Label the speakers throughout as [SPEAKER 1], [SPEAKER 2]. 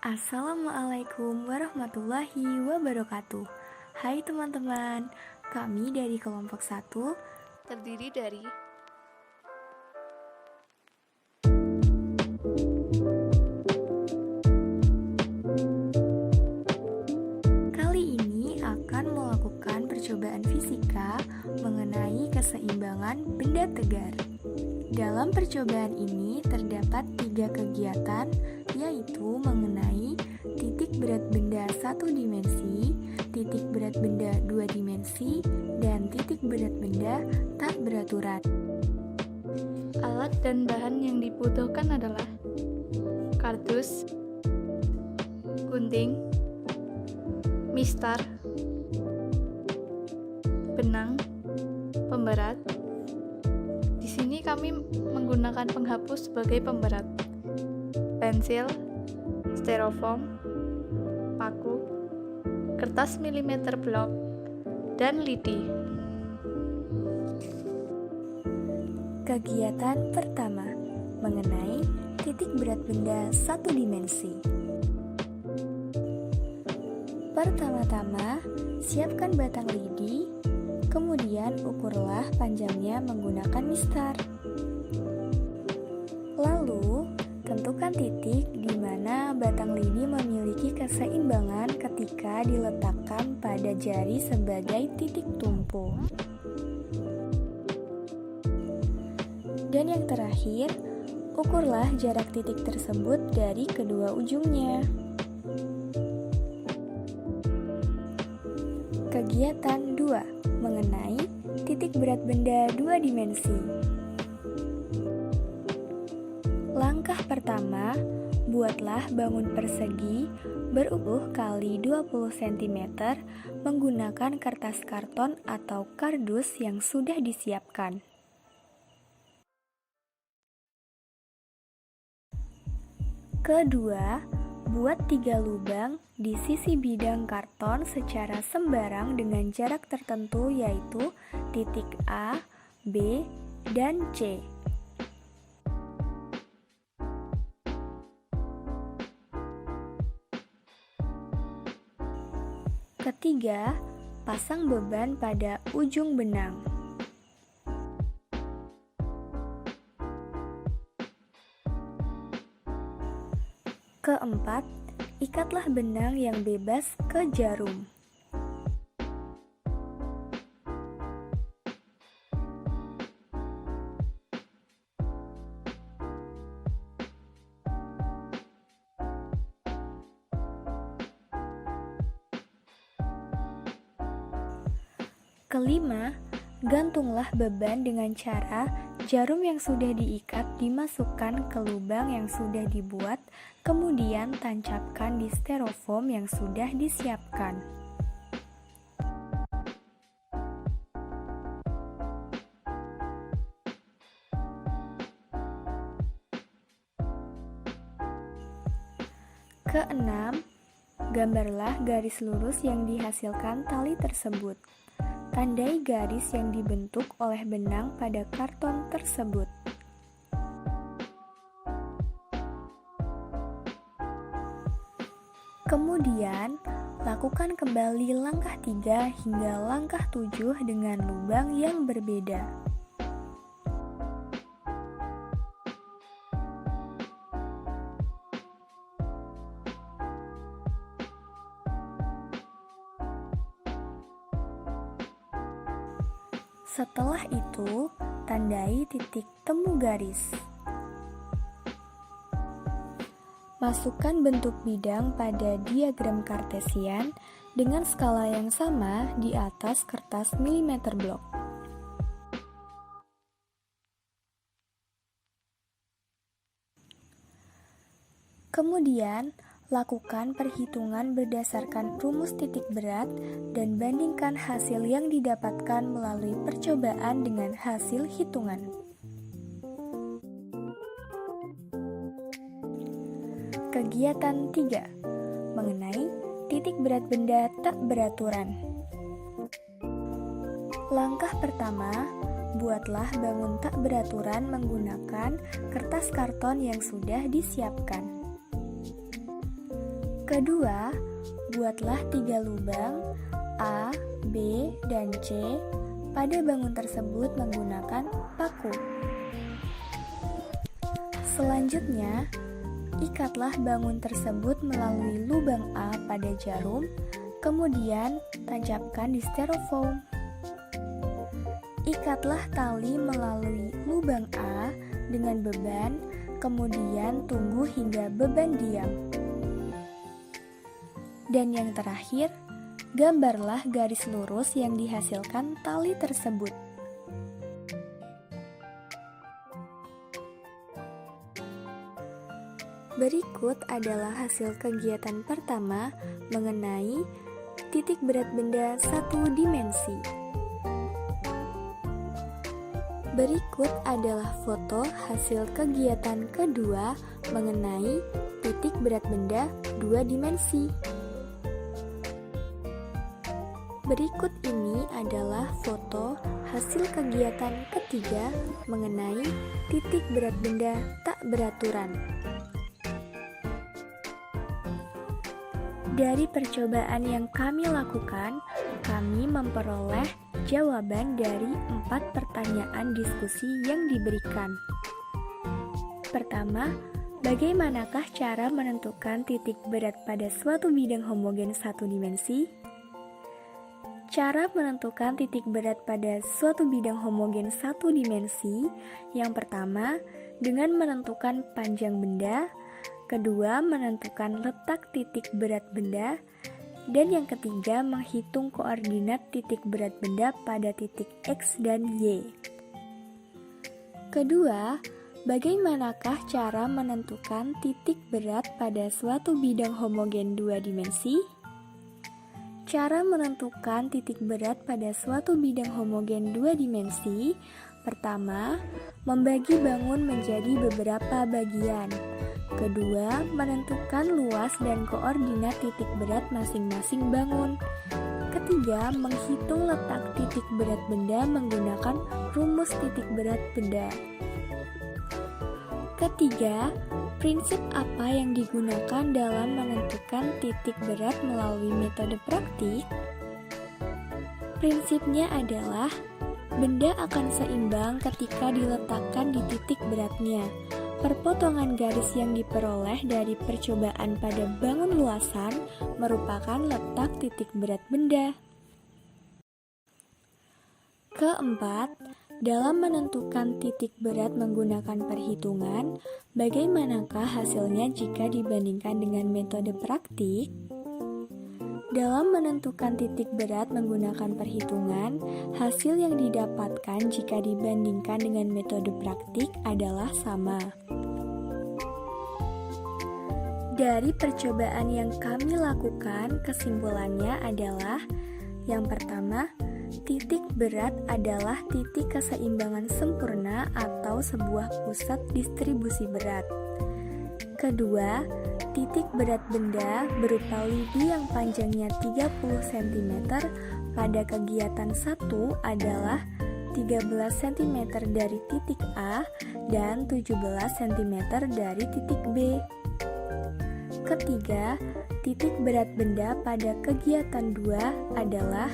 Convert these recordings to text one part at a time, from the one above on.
[SPEAKER 1] Assalamualaikum warahmatullahi wabarakatuh. Hai teman-teman, kami dari kelompok 1
[SPEAKER 2] terdiri dari
[SPEAKER 1] kali ini akan melakukan percobaan fisika mengenai keseimbangan benda tegar. Dalam percobaan ini terdapat 3 kegiatan, yaitu mengenai titik berat benda 1 dimensi, titik berat benda 2 dimensi, dan titik berat benda tak beraturan.
[SPEAKER 2] alat dan bahan yang dibutuhkan adalah kardus, gunting, mistar, benang, pemberat. Di sini kami menggunakan penghapus sebagai pemberat, pensil, styrofoam, paku, kertas milimeter blok, dan lidi.
[SPEAKER 1] Kegiatan pertama mengenai titik berat benda 1 dimensi. Pertama-tama, siapkan batang lidi, kemudian ukurlah panjangnya menggunakan mistar. Lalu, tentukan titik di mana batang lidi memiliki keseimbangan ketika diletakkan pada jari sebagai titik tumpu. Dan yang terakhir, ukurlah jarak titik tersebut dari kedua ujungnya. Kegiatan 2 mengenai titik berat benda 2 dimensi. Langkah pertama, buatlah bangun persegi berukuran kali 20 cm menggunakan kertas karton atau kardus yang sudah disiapkan. Kedua, buat 3 lubang di sisi bidang karton secara sembarang dengan jarak tertentu, yaitu titik A, B, dan C. Ketiga, pasang beban pada ujung benang. Keempat, ikatlah benang yang bebas ke jarum. Kelima, gantunglah beban dengan cara jarum yang sudah diikat dimasukkan ke lubang yang sudah dibuat, kemudian tancapkan di styrofoam yang sudah disiapkan. Keenam, gambarlah garis lurus yang dihasilkan tali tersebut. Tandai garis yang dibentuk oleh benang pada karton tersebut. Kemudian, lakukan kembali langkah 3 hingga langkah 7 dengan lubang yang berbeda. Setelah itu, tandai titik temu garis. Masukkan bentuk bidang pada diagram kartesian dengan skala yang sama di atas kertas milimeter blok. Kemudian, lakukan perhitungan berdasarkan rumus titik berat dan bandingkan hasil yang didapatkan melalui percobaan dengan hasil hitungan. Kegiatan 3 mengenai titik berat benda tak beraturan. Langkah pertama, buatlah bangun tak beraturan menggunakan kertas karton yang sudah disiapkan. Kedua, buatlah 3 lubang A, B, dan C pada bangun tersebut menggunakan paku. Selanjutnya, ikatlah bangun tersebut melalui lubang A pada jarum, kemudian tancapkan di styrofoam. Ikatlah tali melalui lubang A dengan beban, kemudian tunggu hingga beban diam. Dan yang terakhir, gambarlah garis lurus yang dihasilkan tali tersebut. Berikut adalah hasil kegiatan pertama mengenai titik berat benda satu dimensi. Berikut adalah foto hasil kegiatan kedua mengenai titik berat benda 2 dimensi. Berikut ini adalah foto hasil kegiatan ketiga mengenai titik berat benda tak beraturan. Dari percobaan yang kami lakukan, kami memperoleh jawaban dari 4 pertanyaan diskusi yang diberikan. Pertama, bagaimanakah cara menentukan titik berat pada suatu bidang homogen satu dimensi? Cara menentukan titik berat pada suatu bidang homogen satu dimensi, yang pertama, dengan menentukan panjang benda, kedua, menentukan letak titik berat benda, dan yang ketiga, menghitung koordinat titik berat benda pada titik X dan Y. Kedua, bagaimanakah cara menentukan titik berat pada suatu bidang homogen 2 dimensi? Cara menentukan titik berat pada suatu bidang homogen 2 dimensi, pertama, membagi bangun menjadi beberapa bagian. Kedua, menentukan luas dan koordinat titik berat masing-masing bangun. Ketiga, menghitung letak titik berat benda menggunakan rumus titik berat benda. Ketiga, prinsip apa yang digunakan dalam menentukan titik berat melalui metode praktik? Prinsipnya adalah benda akan seimbang ketika diletakkan di titik beratnya. Perpotongan garis yang diperoleh dari percobaan pada bangun luasan merupakan letak titik berat benda. Keempat, dalam menentukan titik berat menggunakan perhitungan, bagaimanakah hasilnya jika dibandingkan dengan metode praktik? Dalam menentukan titik berat menggunakan perhitungan, hasil yang didapatkan jika dibandingkan dengan metode praktik adalah sama. Dari percobaan yang kami lakukan, kesimpulannya adalah yang pertama, titik berat adalah titik keseimbangan sempurna atau sebuah pusat distribusi berat. Kedua, titik berat benda berupa lidi yang panjangnya 30 cm pada kegiatan 1 adalah 13 cm dari titik A dan 17 cm dari titik B. Ketiga, titik berat benda pada kegiatan 2 adalah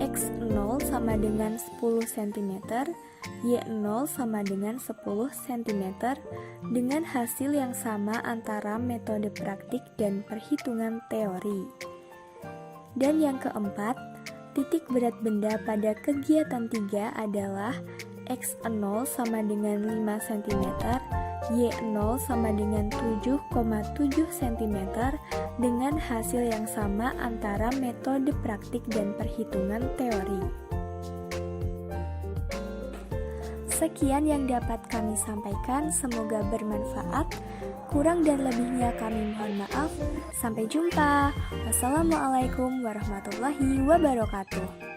[SPEAKER 1] X0 sama dengan 10 cm, Y0 sama dengan 10 cm dengan hasil yang sama antara metode praktik dan perhitungan teori. Dan yang keempat, titik berat benda pada kegiatan 3 adalah X0 sama dengan 5 cm, Y0 sama dengan 7,7 cm dengan hasil yang sama antara metode praktik dan perhitungan teori. Sekian yang dapat kami sampaikan, semoga bermanfaat. Kurang dan lebihnya kami mohon maaf. Sampai jumpa. Wassalamualaikum warahmatullahi wabarakatuh.